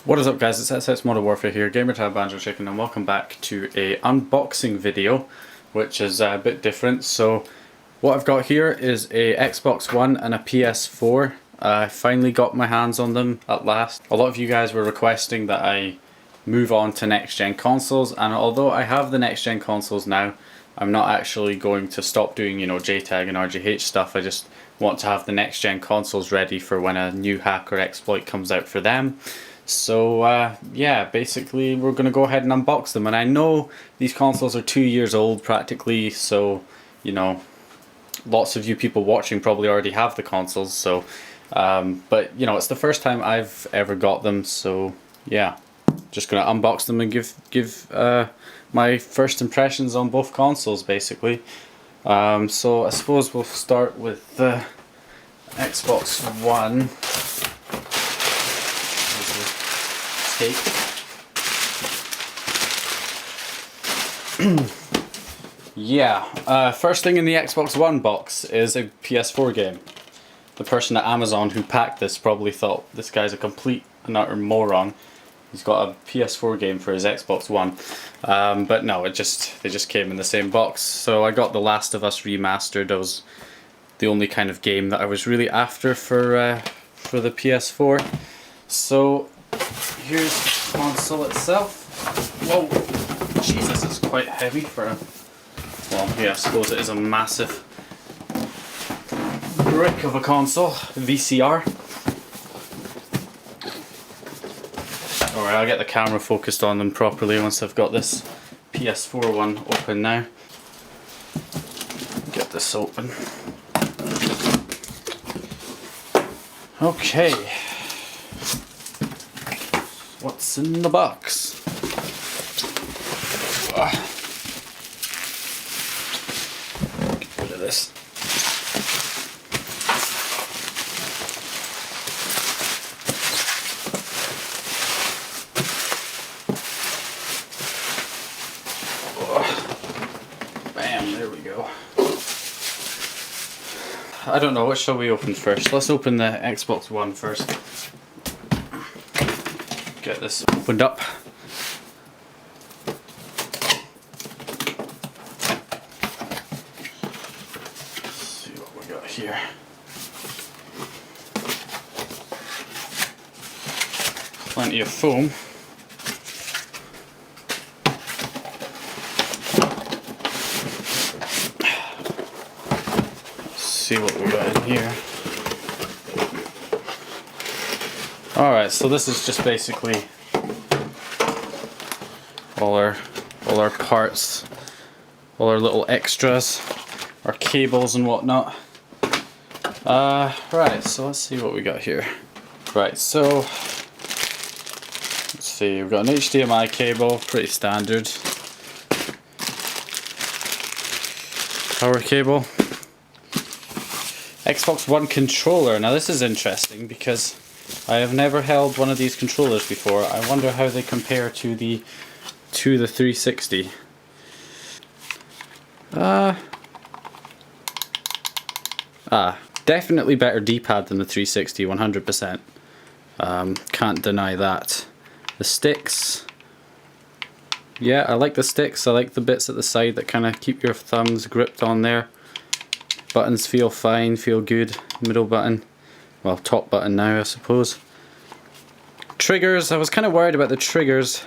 What is up guys, it's SS Modern Warfare here, Gamertag Banjo Chicken, and welcome back to a unboxing video, which is a bit different. So what I've got here is a Xbox One and a PS4. I finally got my hands on them at last. A lot of you guys were requesting that I move on to next gen consoles, and although I have the next gen consoles now, I'm not actually going to stop doing, JTAG and RGH stuff. I just want to have the next gen consoles ready for when a new hack or exploit comes out for them. So yeah, basically we're going to go ahead and unbox them, and I know these consoles are 2 years old practically, so lots of you people watching probably already have the consoles, so but it's the first time I've ever got them, so yeah, just going to unbox them and give my first impressions on both consoles basically. So I suppose we'll start with the Xbox One. Yeah, first thing in the Xbox One box is a PS4 game. The person at Amazon who packed this probably thought this guy's a complete and utter moron. He's got a PS4 game for his Xbox One, but no, they just came in the same box. So I got The Last of Us Remastered. That was the only kind of game that I was really after for the PS4. So here's the console itself. Whoa, Jesus, it's quite heavy for a... Well, yeah, I suppose it is a massive brick of a console, VCR. Alright, I'll get the camera focused on them properly once I've got this PS4 one open now. Get this open. Okay. What's in the box? Get rid of this. Bam, there we go. I don't know, what shall we open first? Let's open the Xbox One first. Get this opened up. Let's see what we got here. Plenty of foam. Let's see what we got in here. Alright, so this is just basically all our parts, all our little extras, our cables and whatnot. Right, so let's see what we got here. Right, so let's see, we've got an HDMI cable, pretty standard. Power cable. Xbox One controller. Now this is interesting because I have never held one of these controllers before. I wonder how they compare to the 360. Definitely better D-pad than the 360, 100%. Can't deny that. The sticks. Yeah, I like the sticks. I like the bits at the side that kind of keep your thumbs gripped on there. Buttons feel fine, feel good. Middle button. Well, top button now, I suppose. Triggers, I was kind of worried about the triggers.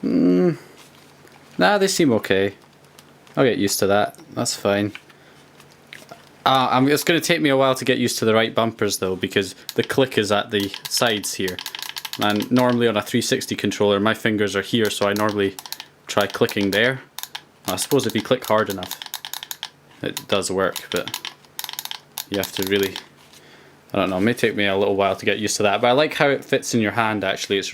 Nah, they seem okay. I'll get used to that, that's fine. It's going to take me a while to get used to the right bumpers though, because the click is at the sides here. And normally on a 360 controller, my fingers are here, so I normally try clicking there. I suppose if you click hard enough, it does work, but you have to really... I don't know, it may take me a little while to get used to that, but I like how it fits in your hand actually. It's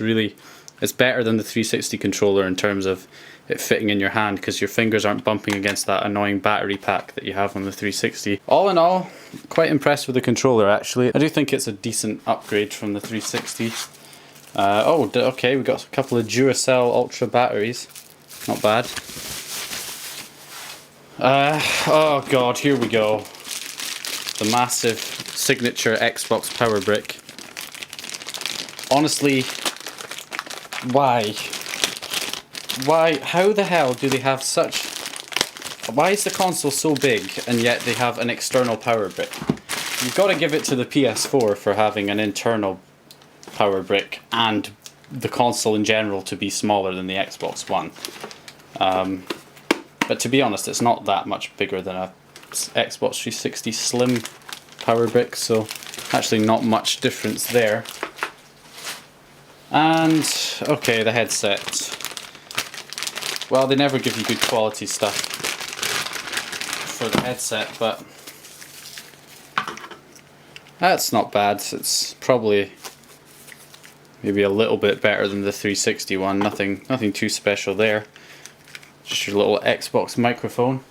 better than the 360 controller in terms of it fitting in your hand, because your fingers aren't bumping against that annoying battery pack that you have on the 360. All in all, quite impressed with the controller actually. I do think it's a decent upgrade from the 360. Okay, we got a couple of Duracell Ultra batteries. Not bad. Oh god, here we go. The massive signature Xbox power brick. Honestly, Why? Why? How the hell do they have such... Why is the console so big and yet they have an external power brick? You've got to give it to the PS4 for having an internal power brick and the console in general to be smaller than the Xbox One. But to be honest, it's not that much bigger than a Xbox 360 Slim power brick, so actually not much difference there. And okay, the headset. Well, they never give you good quality stuff for the headset, but that's not bad. It's probably maybe a little bit better than the 360 one. Nothing too special there. Just your little Xbox microphone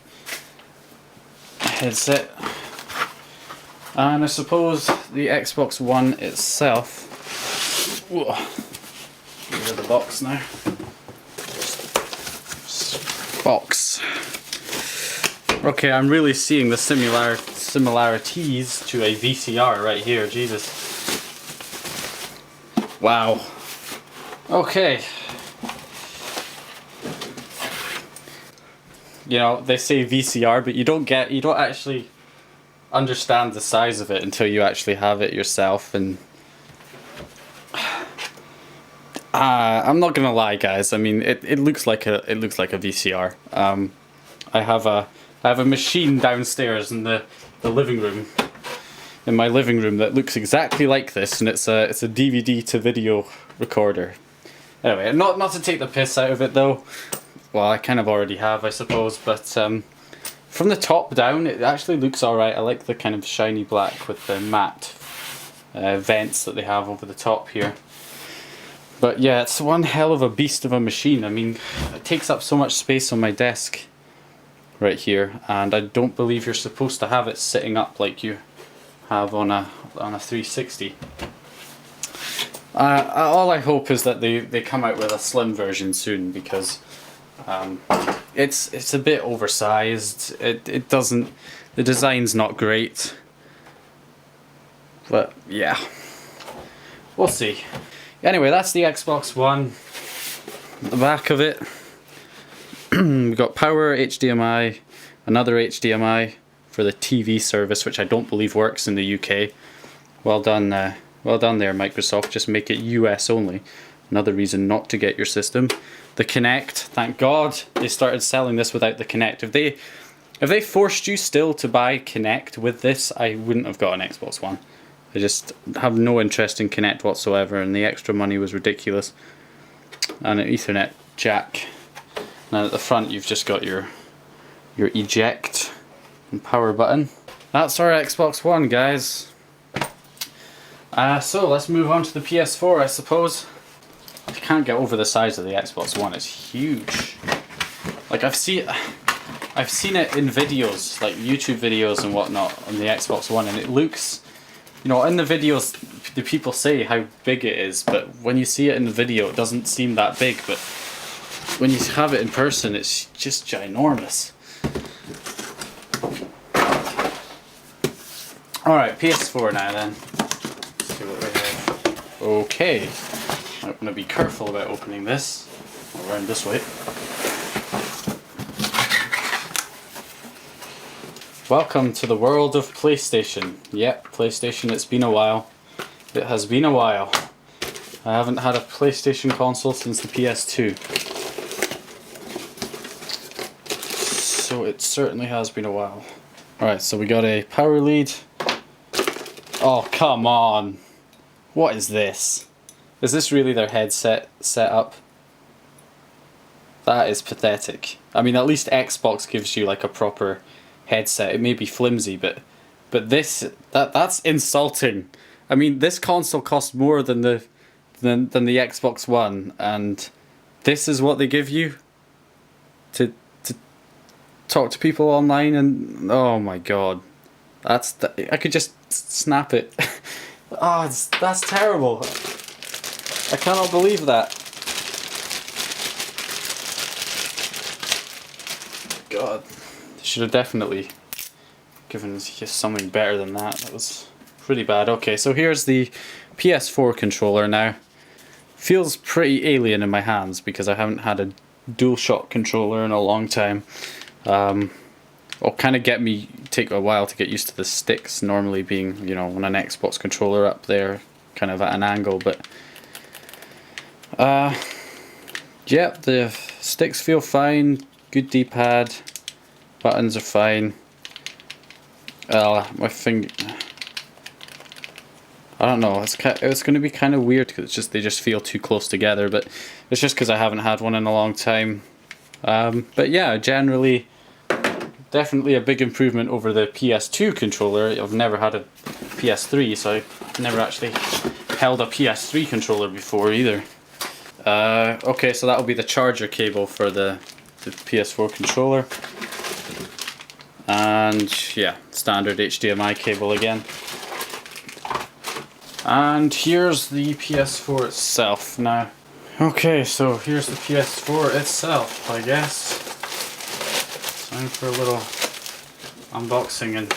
headset. And I suppose the Xbox One itself. Whoa. Get rid of the box now. Box. Okay, I'm really seeing the similarities to a VCR right here. Jesus. Wow. Okay. You know, they say VCR, but you don't actually understand the size of it until you actually have it yourself. And I'm not gonna lie, guys. I mean, it looks like a VCR. I have a machine downstairs in the living room, in my living room, that looks exactly like this, and it's a DVD to video recorder. Anyway, not to take the piss out of it though. Well, I kind of already have, I suppose, but from the top down, it actually looks alright. I like the kind of shiny black with the matte vents that they have over the top here. But yeah, it's one hell of a beast of a machine. I mean, it takes up so much space on my desk right here, and I don't believe you're supposed to have it sitting up like you have on a 360. All I hope is that they come out with a slim version soon, because it's a bit oversized. It doesn't, the design's not great, but yeah, we'll see. Anyway, that's the Xbox One. The back of it, we've got power, HDMI, another HDMI for the TV service, which I don't believe works in the UK. Well done there, Microsoft. Just make it US only. Another reason not to get your system. The Kinect, thank God they started selling this without the Kinect. If they forced you still to buy Kinect with this, I wouldn't have got an Xbox One. I just have no interest in Kinect whatsoever, and the extra money was ridiculous. And an Ethernet jack. Now at the front you've just got your eject and power button. That's our Xbox One, guys. So let's move on to the PS4, I suppose. I can't get over the size of the Xbox One. It's huge. Like I've seen it in videos, like YouTube videos and whatnot, on the Xbox One, and it looks, you know, in the videos the people say how big it is, but when you see it in the video it doesn't seem that big, but when you have it in person it's just ginormous. Alright, PS4 now then. Let's see what we have. Okay. I'm going to be careful about opening this. Around this way. Welcome to the world of PlayStation. Yep, PlayStation, it's been a while. It has been a while. I haven't had a PlayStation console since the PS2. So it certainly has been a while. Alright, so we got a power lead. Oh, come on. What is this? Is this really their headset setup? That is pathetic. I mean, at least Xbox gives you like a proper headset. It may be flimsy, but that's insulting. I mean, this console costs more than the Xbox One, and this is what they give you to talk to people online, and oh my god, I could just snap it. Oh, that's terrible. I cannot believe that. God, they should have definitely given us something better than that. That was pretty bad. Okay, so here's the PS4 controller now feels pretty alien in my hands because I haven't had a DualShock controller in a long time. It'll kind of take a while to get used to the sticks normally being, you know, on an Xbox controller up there, kind of at an angle, but yeah, the sticks feel fine, good D-pad, buttons are fine. My finger, I don't know, it's going to be kind of weird because they just feel too close together, but it's just because I haven't had one in a long time. But yeah, generally, definitely a big improvement over the PS2 controller. I've never had a PS3, so I've never actually held a PS3 controller before either. Okay, so that'll be the charger cable for the PS4 controller. And yeah, standard HDMI cable again. And here's the PS4 itself now. Okay, so here's the PS4 itself, I guess. Time for a little unboxing, and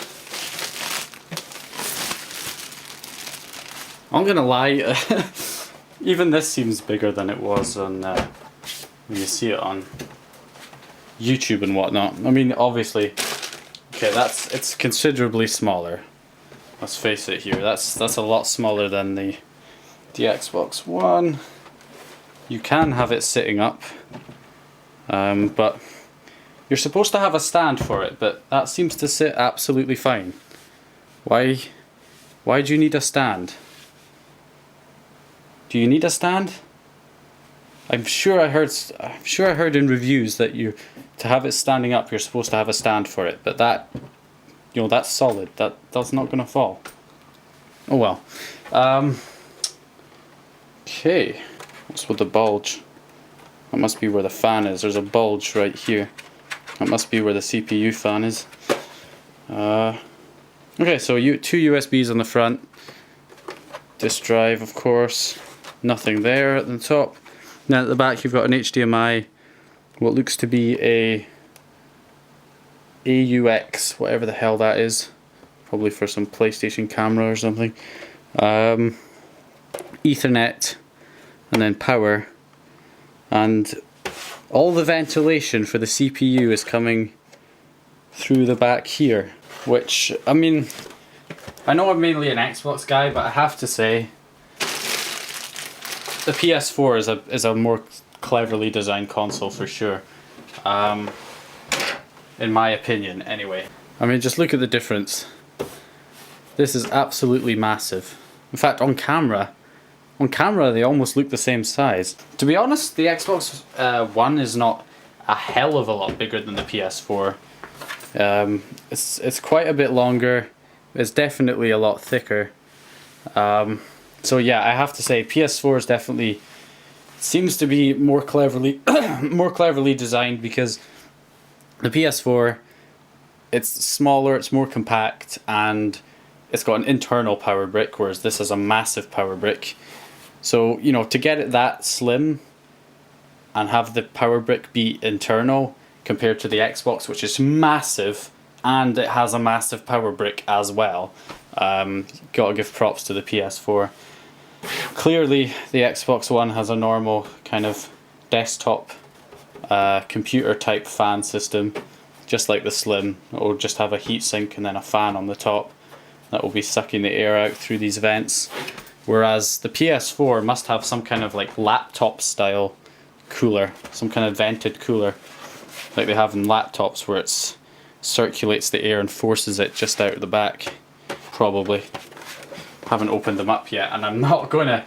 I'm gonna lie, even this seems bigger than it was on when you see it on YouTube and whatnot. I mean, obviously, okay, it's considerably smaller. Let's face it here. That's a lot smaller than the Xbox One. You can have it sitting up, but you're supposed to have a stand for it, but that seems to sit absolutely fine. Why do you need a stand? Do you need a stand? I'm sure I heard in reviews that to have it standing up, you're supposed to have a stand for it, but that, you know, that's solid. That's not gonna fall. Oh well. Okay. What's with the bulge? That must be where the fan is. There's a bulge right here. That must be where the CPU fan is. Okay, so two USBs on the front. Disk drive, of course. Nothing there at the top. Now at the back you've got an HDMI, what looks to be a AUX, whatever the hell that is. Probably for some PlayStation camera or something. Ethernet, and then power. And all the ventilation for the CPU is coming through the back here, which, I mean, I know I'm mainly an Xbox guy, but I have to say the PS4 is a more cleverly designed console for sure, in my opinion anyway. I mean, just look at the difference. This is absolutely massive. In fact, on camera they almost look the same size. To be honest, the Xbox One is not a hell of a lot bigger than the PS4. It's quite a bit longer. It's definitely a lot thicker. So yeah, I have to say PS4 is definitely seems to be more cleverly designed, because the PS4, it's smaller, it's more compact, and it's got an internal power brick, whereas this is a massive power brick. So, you know, to get it that slim and have the power brick be internal compared to the Xbox, which is massive, and it has a massive power brick as well, gotta give props to the PS4. Clearly, the Xbox One has a normal kind of desktop computer type fan system, just like the Slim. It will just have a heatsink and then a fan on the top that will be sucking the air out through these vents. Whereas the PS4 must have some kind of like laptop style cooler, some kind of vented cooler, like they have in laptops, where it circulates the air and forces it just out the back. Probably. Haven't opened them up yet, and I'm not gonna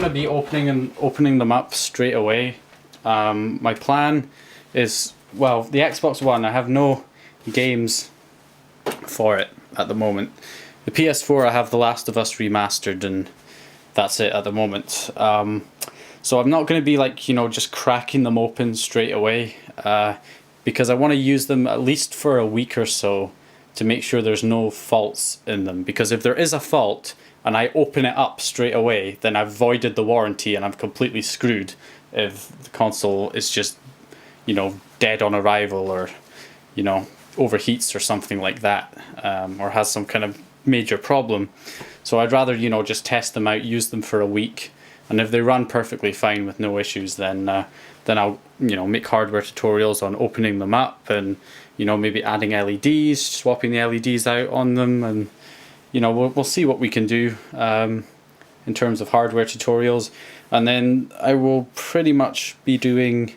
be opening them up straight away. My plan is, well, the Xbox One, I have no games for it at the moment. The PS4, I have The Last of Us Remastered, and that's it at the moment. So I'm not going to be like, you know, just cracking them open straight away, because I want to use them at least for a week or so to make sure there's no faults in them. Because if there is a fault and I open it up straight away, then I've voided the warranty and I'm completely screwed if the console is just, you know, dead on arrival, or, you know, overheats or something like that, or has some kind of major problem. So I'd rather, you know, just test them out, use them for a week, and if they run perfectly fine with no issues, then I'll, you know, make hardware tutorials on opening them up, and, you know, maybe adding LEDs, swapping the LEDs out on them, and, you know, we'll see what we can do in terms of hardware tutorials. And then I will pretty much be doing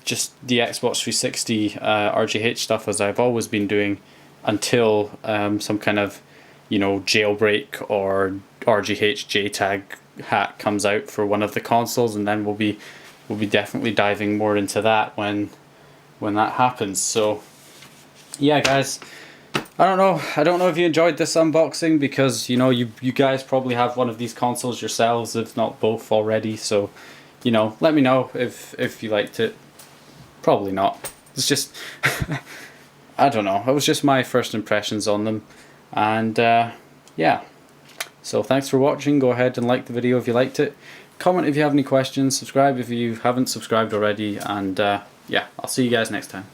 just the Xbox 360 RGH stuff as I've always been doing, until some kind of, you know, jailbreak or RGH JTAG hack comes out for one of the consoles, and then we'll be definitely diving more into that when that happens. So yeah, guys, I don't know if you enjoyed this unboxing, because, you know, you guys probably have one of these consoles yourselves, if not both already. So, you know, let me know if you liked it. Probably not. It's just I don't know. It was just my first impressions on them, and yeah. So thanks for watching. Go ahead and like the video if you liked it. Comment if you have any questions. Subscribe if you haven't subscribed already, and yeah, I'll see you guys next time.